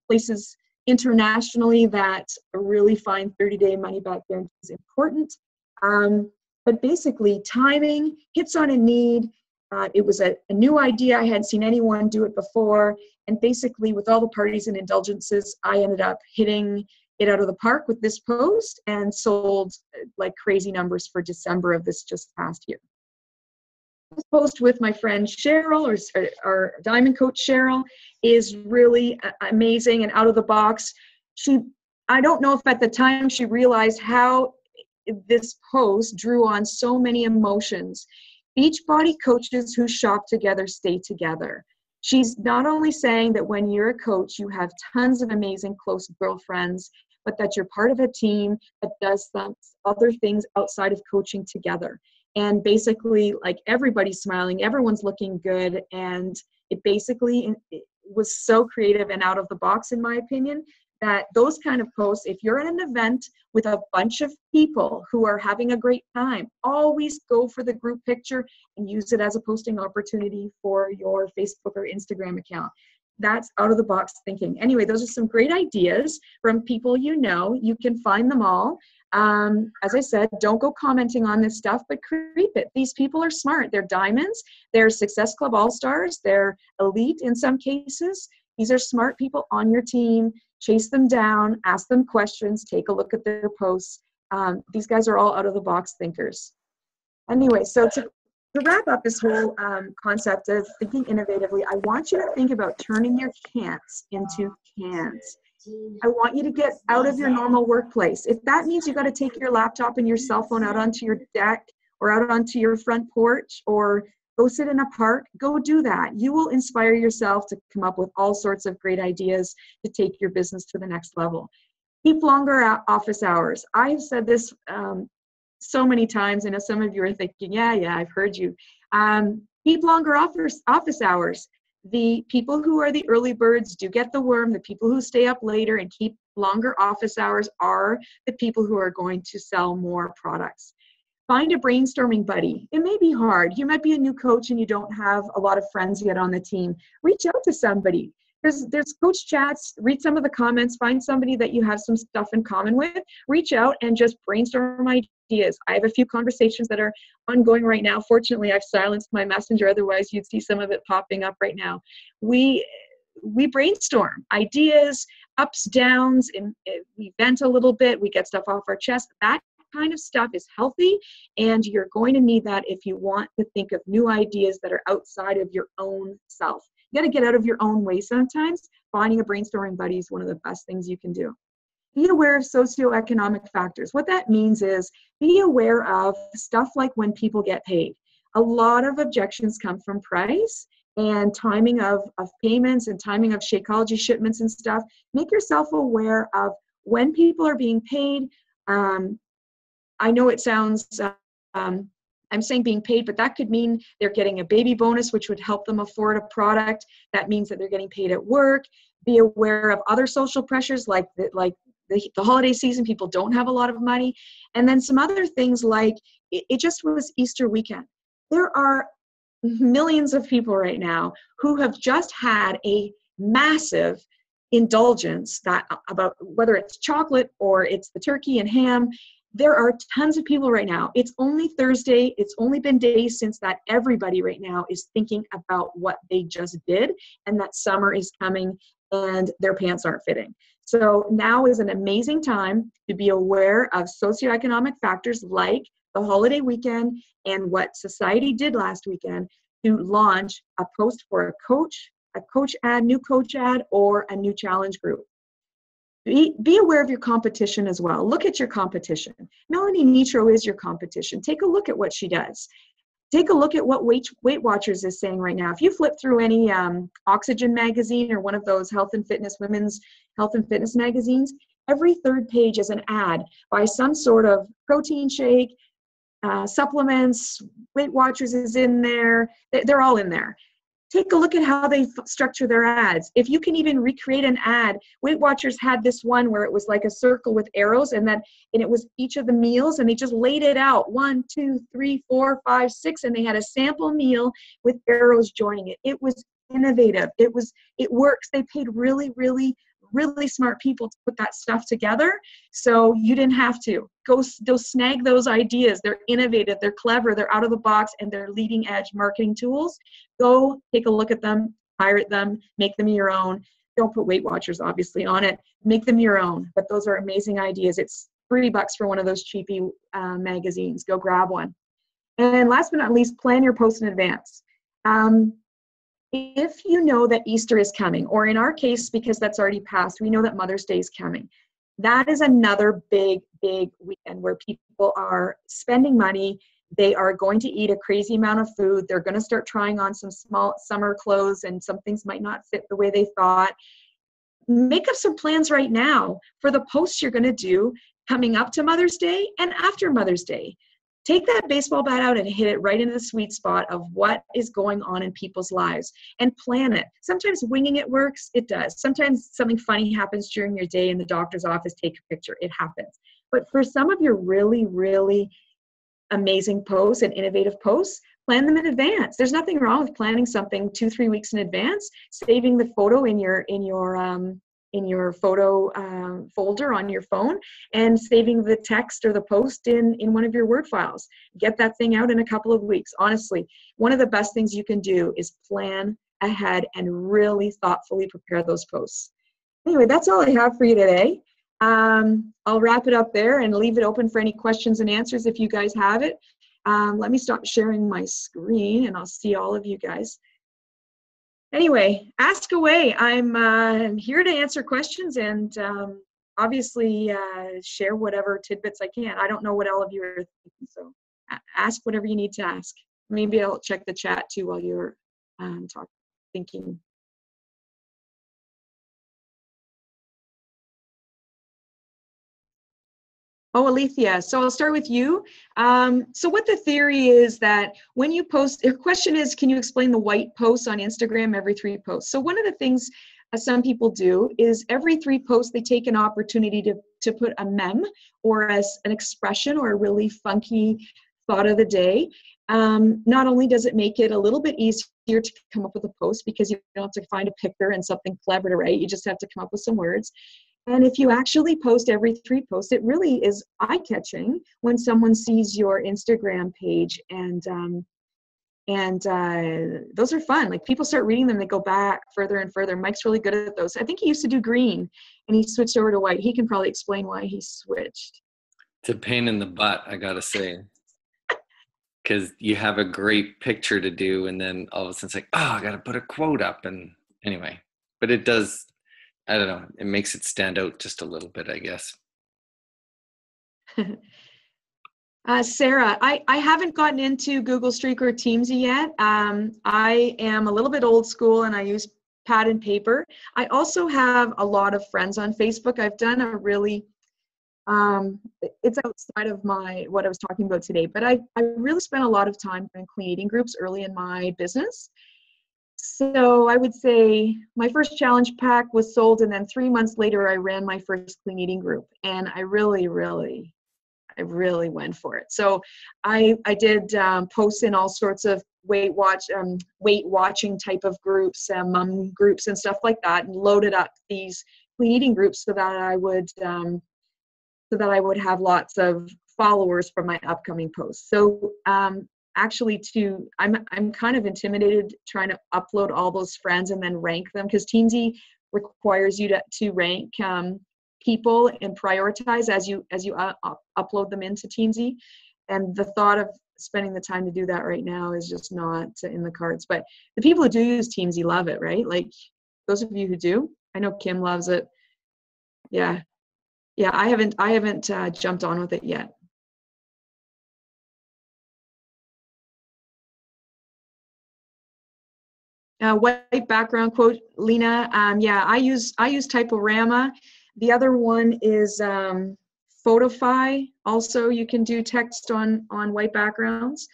places internationally that really find 30-day money back guarantee is important. But basically, timing hits on a need. It was a new idea. I hadn't seen anyone do it before. And basically, with all the parties and indulgences, I ended up hitting it out of the park with this post and sold like crazy numbers for December of this just past year. This post with my friend Cheryl, or Diamond Coach Cheryl, is really amazing and out of the box. I don't know if at the time she realized how this post drew on so many emotions. Beachbody coaches who shop together stay together. She's not only saying that when you're a coach, you have tons of amazing close girlfriends, but that you're part of a team that does some other things outside of coaching together. And basically, like, everybody's smiling, everyone's looking good, and it basically was so creative and out of the box, in my opinion, that those kind of posts, if you're at an event with a bunch of people who are having a great time, always go for the group picture and use it as a posting opportunity for your Facebook or Instagram account. That's out of the box thinking. Anyway, those are some great ideas from people you know. You can find them all. As I said, don't go commenting on this stuff, but creep it. These people are smart. They're diamonds. They're Success Club All-Stars. They're elite in some cases. These are smart people on your team. Chase them down, ask them questions, take a look at their posts. These guys are all out of the box thinkers. Anyway, so to wrap up this whole concept of thinking innovatively, I want you to think about turning your can'ts into cans. I want you to get out of your normal workplace. If that means you got to take your laptop and your cell phone out onto your deck or out onto your front porch or go sit in a park, go do that. You will inspire yourself to come up with all sorts of great ideas to take your business to the next level. Keep longer office hours. I've said this so many times. I know some of you are thinking, yeah, I've heard you. Keep longer office hours. The people who are the early birds do get the worm. The people who stay up later and keep longer office hours are the people who are going to sell more products. Find a brainstorming buddy. It may be hard. You might be a new coach and you don't have a lot of friends yet on the team. Reach out to somebody. There's coach chats. Read some of the comments. Find somebody that you have some stuff in common with. Reach out and just brainstorm ideas. I have a few conversations that are ongoing right now. Fortunately, I've silenced my messenger. Otherwise, you'd see some of it popping up right now. We brainstorm ideas, ups, downs, and we vent a little bit. We get stuff off our chest. That kind of stuff is healthy, and you're going to need that if you want to think of new ideas that are outside of your own self. You got to get out of your own way sometimes. Finding a brainstorming buddy is one of the best things you can do. Be aware of socioeconomic factors. What that means is be aware of stuff like when people get paid. A lot of objections come from price and timing of payments and timing of Shakeology shipments and stuff. Make yourself aware of when people are being paid. I know it sounds, I'm saying being paid, but that could mean they're getting a baby bonus, which would help them afford a product. That means that they're getting paid at work. Be aware of other social pressures like the holiday season. People don't have a lot of money. And then some other things like it just was Easter weekend. There are millions of people right now who have just had a massive indulgence that about whether it's chocolate or it's the turkey and ham. There are tons of people right now. It's only Thursday. It's only been days since that. Everybody right now is thinking about what they just did and that summer is coming and their pants aren't fitting. So now is an amazing time to be aware of socioeconomic factors like the holiday weekend and what society did last weekend to launch a post for a coach ad, new coach ad, or a new challenge group. Be aware of your competition as well. Look at your competition. Melanie Nitro is your competition. Take a look at what she does. Take a look at what Weight Watchers is saying right now. If you flip through any Oxygen magazine or one of those women's health and fitness magazines, every third page is an ad by some sort of protein shake, supplements. Weight Watchers is in there. They're all in there. Take a look at how they structure their ads. If you can even recreate an ad, Weight Watchers had this one where it was like a circle with arrows and it was each of the meals and they just laid it out 1, 2, 3, 4, 5, 6 and they had a sample meal with arrows joining it. It was innovative. It works. They paid really, really, really smart people to put that stuff together. So you didn't have to. Go snag those ideas. They're innovative, they're clever, they're out of the box, and they're leading edge marketing tools. Go take a look at them, pirate them, make them your own. Don't put Weight Watchers obviously on it. Make them your own. But those are amazing ideas. It's $3 for one of those cheapy magazines. Go grab one. And last but not least, plan your post in advance. If you know that Easter is coming, or in our case, because that's already passed, we know that Mother's Day is coming. That is another big, big weekend where people are spending money. They are going to eat a crazy amount of food. They're going to start trying on some small summer clothes, and some things might not fit the way they thought. Make up some plans right now for the posts you're going to do coming up to Mother's Day and after Mother's Day. take that baseball bat out and hit it right into the sweet spot of what is going on in people's lives and plan it. Sometimes winging it works. It does. Sometimes something funny happens during your day in the doctor's office. Take a picture. It happens. But for some of your really, really amazing posts and innovative posts, plan them in advance. There's nothing wrong with planning something 2-3 weeks in advance, saving the photo in your photo folder on your phone, and saving the text or the post in one of your Word files. Get that thing out in a couple of weeks. Honestly, one of the best things you can do is plan ahead and really thoughtfully prepare those posts. Anyway, that's all I have for you today. I'll wrap it up there and leave it open for any questions and answers if you guys have it. Let me stop sharing my screen and I'll see all of you guys. Anyway, ask away. I'm here to answer questions and obviously share whatever tidbits I can. I don't know what all of you are thinking, so ask whatever you need to ask. Maybe I'll check the chat too while you're thinking. Oh, Alethea, so I'll start with you. So what the theory is that when you post, the question is, can you explain the white posts on Instagram every 3 posts? So one of the things some people do is every 3 posts, they take an opportunity to put a meme or as an expression or a really funky thought of the day. Not only does it make it a little bit easier to come up with a post because you don't have to find a picture and something clever to write, you just have to come up with some words. And if you actually post every 3 posts, it really is eye-catching when someone sees your Instagram page, and those are fun. Like, people start reading them, they go back further and further. Mike's really good at those. I think he used to do green, and he switched over to white. He can probably explain why he switched. It's a pain in the butt, I gotta say, because you have a great picture to do, and then all of a sudden it's like, oh, I gotta put a quote up, and anyway, but it does. I don't know. It makes it stand out just a little bit, I guess. Sarah, I haven't gotten into Google Streak or Teamsy yet. I am a little bit old school and I use pad and paper. I also have a lot of friends on Facebook. I've done a really, it's outside of what I was talking about today, but I really spent a lot of time in clean eating groups early in my business. So I would say my first challenge pack was sold, and then 3 months later I ran my first clean eating group, and I really went for it. So I did posts in all sorts of weight watching type of groups, mom groups and stuff like that, and loaded up these clean eating groups so that I would have lots of followers for my upcoming posts. So actually, I'm kind of intimidated trying to upload all those friends and then rank them, because Teamsy requires you to rank people and prioritize as you upload them into Teamsy. And the thought of spending the time to do that right now is just not in the cards. But the people who do use Teamsy love it, right? Like, those of you who do, I know Kim loves it. Yeah, I haven't jumped on with it yet. White background quote, Lena. Yeah, I use Typorama. The other one is Photify. Also, you can do text on white backgrounds.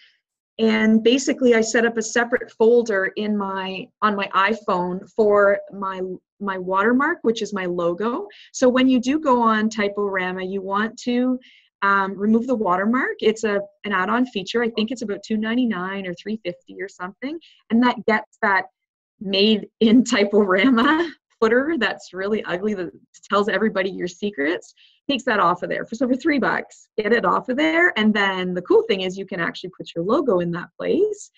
And basically, I set up a separate folder on my iPhone for my watermark, which is my logo. So when you do go on Typorama, you want to remove the watermark. It's an add-on feature. I think it's about $2.99 or $3.50 or something, and that gets that made in Typorama footer that's really ugly, that tells everybody your secrets, takes that off of there. So for $3, get it off of there. And then the cool thing is you can actually put your logo in that place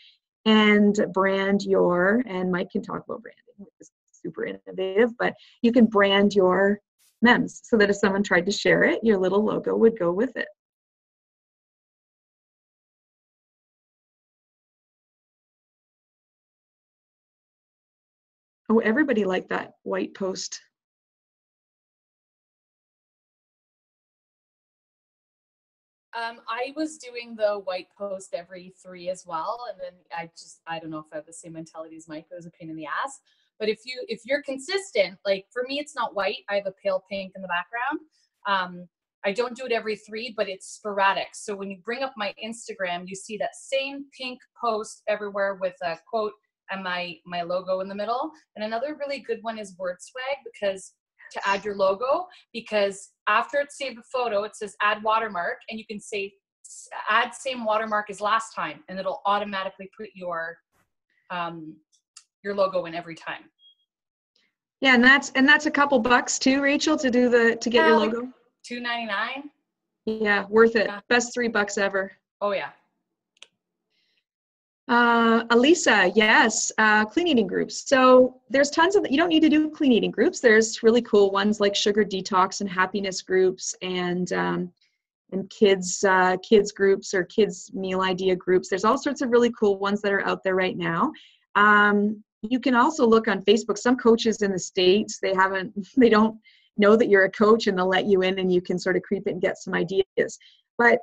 and brand and Mike can talk about branding, which is super innovative, but you can brand your memes so that if someone tried to share it, your little logo would go with it. Oh, everybody liked that white post. I was doing the white post every 3 as well, and then I don't know if I have the same mentality as Mike. It was a pain in the ass. But if you're consistent, like for me, it's not white. I have a pale pink in the background. I don't do it every 3, but it's sporadic. So when you bring up my Instagram, you see that same pink post everywhere with a quote and my logo in the middle. And another really good one is word swag, because to add your logo, because after it's saved a photo, it says add watermark, and you can say add same watermark as last time, and it'll automatically put your logo in every time. Yeah, and that's a couple bucks too, Rachel, to get your like logo. $2.99. Yeah, worth it. Yeah. Best $3 ever. Oh yeah. Elisa, yes, clean eating groups. So there's tons of, you don't need to do clean eating groups. There's really cool ones like sugar detox and happiness groups, and kids groups or kids meal idea groups. There's all sorts of really cool ones that are out there right now. You can also look on Facebook. Some coaches in the States, they don't know that you're a coach, and they'll let you in and you can sort of creep it and get some ideas. But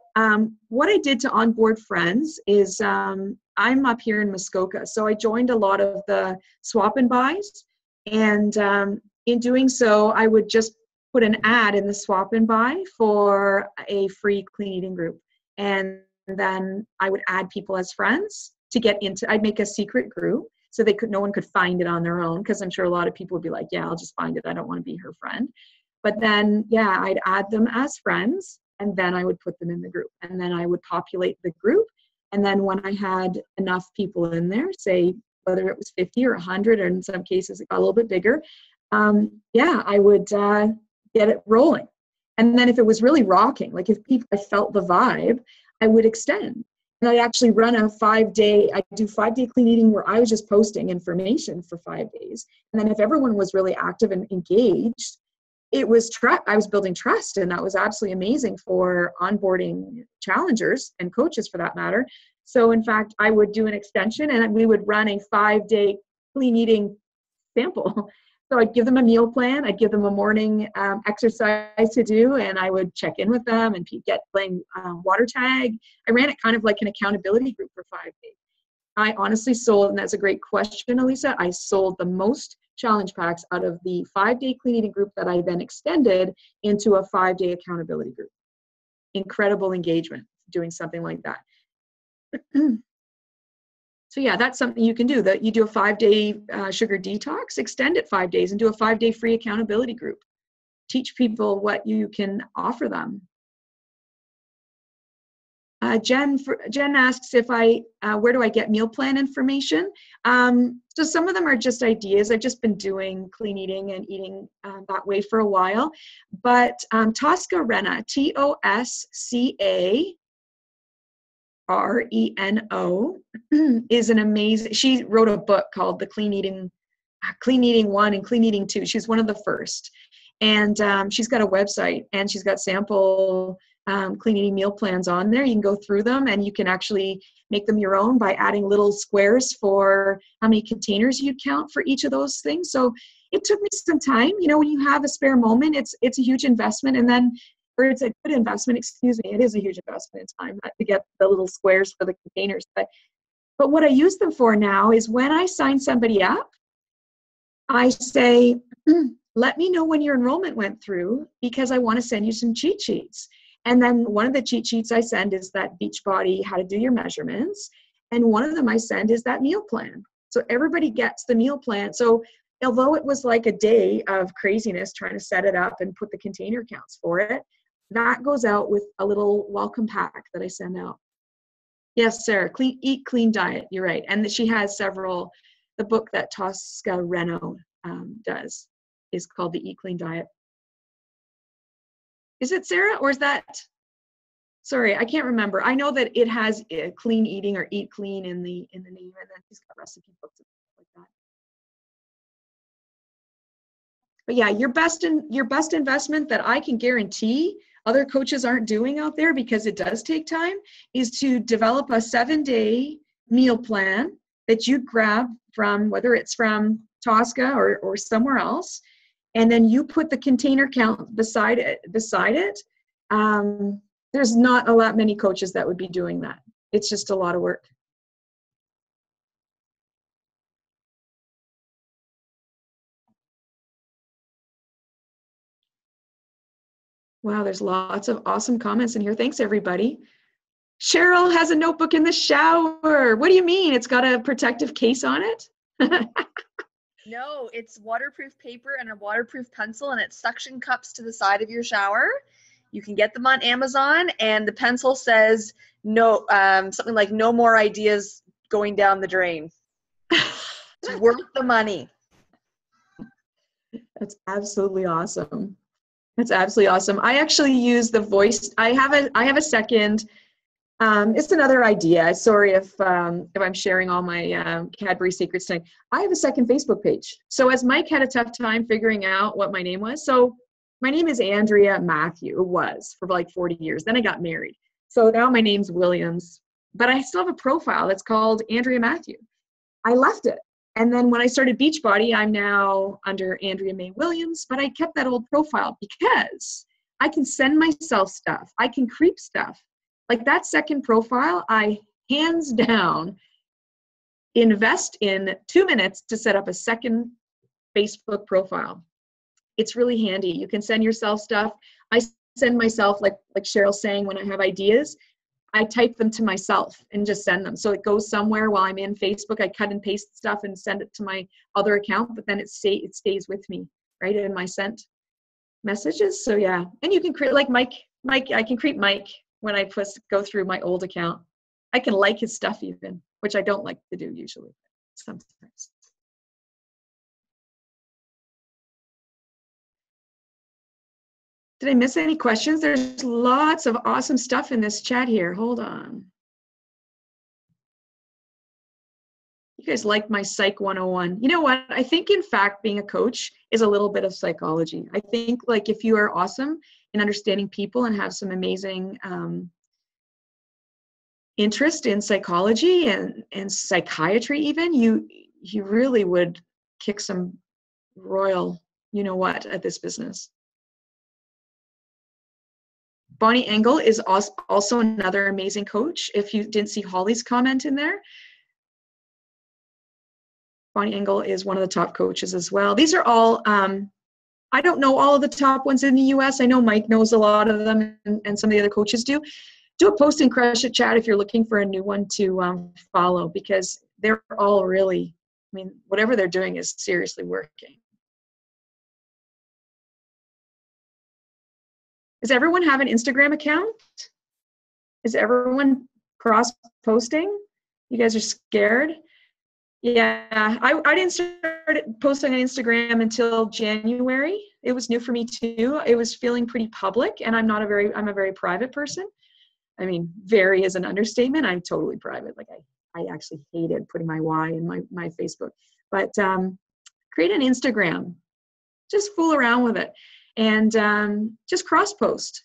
what I did to onboard friends is I'm up here in Muskoka, so I joined a lot of the swap and buys, and in doing so, I would just put an ad in the swap and buy for a free clean eating group, and then I would add people as friends to get into. I'd make a secret group so no one could find it on their own, because I'm sure a lot of people would be like, yeah, I'll just find it, I don't want to be her friend. But then, yeah, I'd add them as friends, and then I would put them in the group, and then I would populate the group. And then when I had enough people in there, say whether it was 50 or 100, or in some cases it got a little bit bigger, I would get it rolling. And then if it was really rocking, like if I felt the vibe, I would extend. And I'd actually run a 5-day, I do 5-day clean eating where I was just posting information for 5 days. And then if everyone was really active and engaged, I was building trust, and that was absolutely amazing for onboarding challengers and coaches for that matter. So in fact, I would do an extension, and we would run a 5-day clean eating sample. So I'd give them a meal plan, I'd give them a morning exercise to do, and I would check in with them and playing water tag. I ran it kind of like an accountability group for 5 days. I honestly sold, and that's a great question, Elisa, I sold the most challenge packs out of the 5-day clean eating group that I then extended into a 5-day accountability group. Incredible engagement doing something like that. So yeah, that's something you can do. That you do a 5-day sugar detox, extend it 5 days, and do a 5-day free accountability group. Teach people what you can offer them. Jen asks where do I get meal plan information? So some of them are just ideas. I've just been doing clean eating and eating that way for a while. But Tosca Reno, TOSCARENO, is an amazing. She wrote a book called The Clean Eating 1 and Clean Eating 2. She's one of the first, and she's got a website, and she's got sample clean eating meal plans on there. You can go through them, and you can actually make them your own by adding little squares for how many containers you'd count for each of those things. So it took me some time. When you have a spare moment, it's a huge investment, or it's a good investment, excuse me. It is a huge investment in time to get the little squares for the containers. But what I use them for now is when I sign somebody up, I say, let me know when your enrollment went through, because I want to send you some cheat sheets. And then one of the cheat sheets I send is that Beachbody, how to do your measurements. And one of them I send is that meal plan. So everybody gets the meal plan. So although it was like a day of craziness trying to set it up and put the container counts for it, that goes out with a little welcome pack that I send out. Yes, Sarah, Eat Clean Diet. You're right. And she has several. The book that Tosca Reno does is called The Eat Clean Diet. Is it Sarah, or is that, sorry, I can't remember. I know that it has clean eating or eat clean in the name, and then she's got recipe books and stuff like that. But yeah, your best investment that I can guarantee other coaches aren't doing out there, because it does take time, is to develop a 7-day meal plan that you grab from, whether it's from Tosca or somewhere else, and then you put the container count beside it. There's not many coaches that would be doing that. It's just a lot of work. Wow, there's lots of awesome comments in here. Thanks, everybody. Cheryl has a notebook in the shower. What do you mean? It's got a protective case on it? No, it's waterproof paper and a waterproof pencil, and it's suction cups to the side of your shower. You can get them on Amazon, and the pencil says no, something like no more ideas going down the drain. It's worth the money. That's absolutely awesome. That's absolutely awesome. I actually use the voice. I have a second. It's another idea. Sorry if I'm sharing all my Cadbury secrets tonight. I have a second Facebook page. So as Mike had a tough time figuring out what my name was, so my name is Andrea Matthew. It was for like 40 years. Then I got married. So now my name's Williams, but I still have a profile that's called Andrea Matthew. I left it. And then when I started Beachbody, I'm now under Andrea Mae Williams, but I kept that old profile because I can send myself stuff. I can creep stuff. Like that second profile, I hands down invest in 2 minutes to set up a second Facebook profile. It's really handy. You can send yourself stuff. I send myself, like Cheryl's saying, when I have ideas, I type them to myself and just send them. So it goes somewhere while I'm in Facebook. I cut and paste stuff and send it to my other account, but then it stays with me, right, in my sent messages. So yeah, and you can create like Mike. I can create Mike when I go through my old account. I can like his stuff even, which I don't like to do usually, sometimes. Did I miss any questions? There's lots of awesome stuff in this chat here. Hold on. You guys like my Psych 101. You know what? I think, in fact, being a coach is a little bit of psychology. I think, like, if you are awesome in understanding people and have some amazing interest in psychology and psychiatry even, you really would kick some royal you-know-what at this business. Bonnie Engel is also another amazing coach. If you didn't see Holly's comment in there, Bonnie Engel is one of the top coaches as well. These are all, I don't know all of the top ones in the US. I know Mike knows a lot of them, and some of the other coaches do. Do a post and Crush It chat if you're looking for a new one to follow, because they're all really, I mean, whatever they're doing is seriously working. Does everyone have an Instagram account? Is everyone cross-posting? You guys are scared? Yeah, I didn't start posting on Instagram until January. It was new for me too. It was feeling pretty public, and I'm a very private person. I mean, very is an understatement. I'm totally private. Like I actually hated putting my why in my Facebook. But create an Instagram. Just fool around with it. And just cross-post.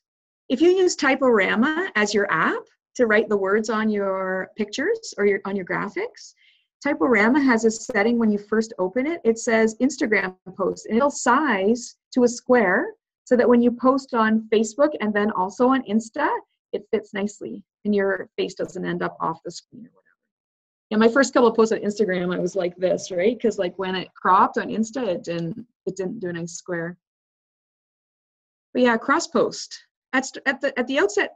If you use Typorama as your app to write the words on your pictures or on your graphics, Typorama has a setting when you first open it. It says Instagram post, and it'll size to a square so that when you post on Facebook and then also on Insta, it fits nicely and your face doesn't end up off the screen or whatever. Yeah, my first couple of posts on Instagram, I was like this, right? Because like when it cropped on Insta, it didn't do a nice square. But yeah, cross post. At the outset,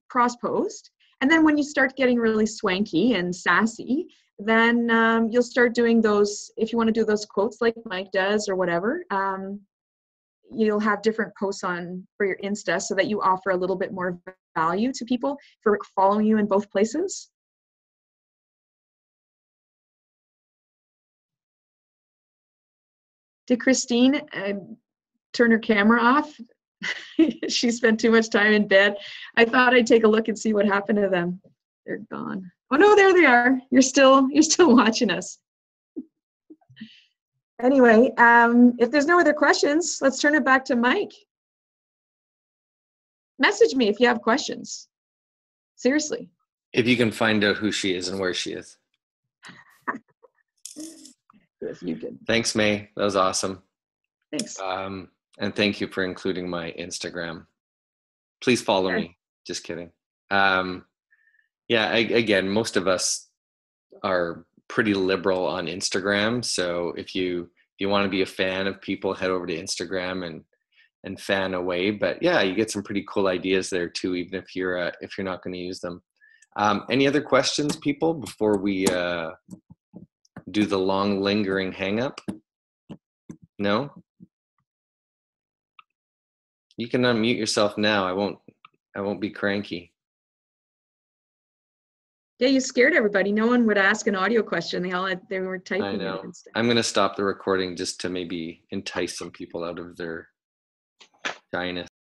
cross post, and then when you start getting really swanky and sassy, then you'll start doing those. If you want to do those quotes like Mike does or whatever, you'll have different posts for your Insta so that you offer a little bit more value to people for following you in both places. Did Christine turn her camera off? She spent too much time in bed. I thought I'd take a look and see what happened to them. They're gone. Oh no, there they are. You're still watching us. Anyway, if there's no other questions, let's turn it back to Mike. Message me if you have questions. Seriously. If you can find out who she is and where she is. If you can. Thanks, May. That was awesome. Thanks. And thank you for including my Instagram. Please follow me. Just kidding. Yeah, again, most of us are pretty liberal on Instagram. So if you want to be a fan of people, head over to Instagram and and fan away. But yeah, you get some pretty cool ideas there too, even if you're not going to use them. Any other questions, people, before we do the long lingering hang up? No? You can unmute yourself now. I won't be cranky. Yeah, you scared everybody. No one would ask an audio question. They were typing I know. it instead. I'm going to stop the recording just to maybe entice some people out of their shyness.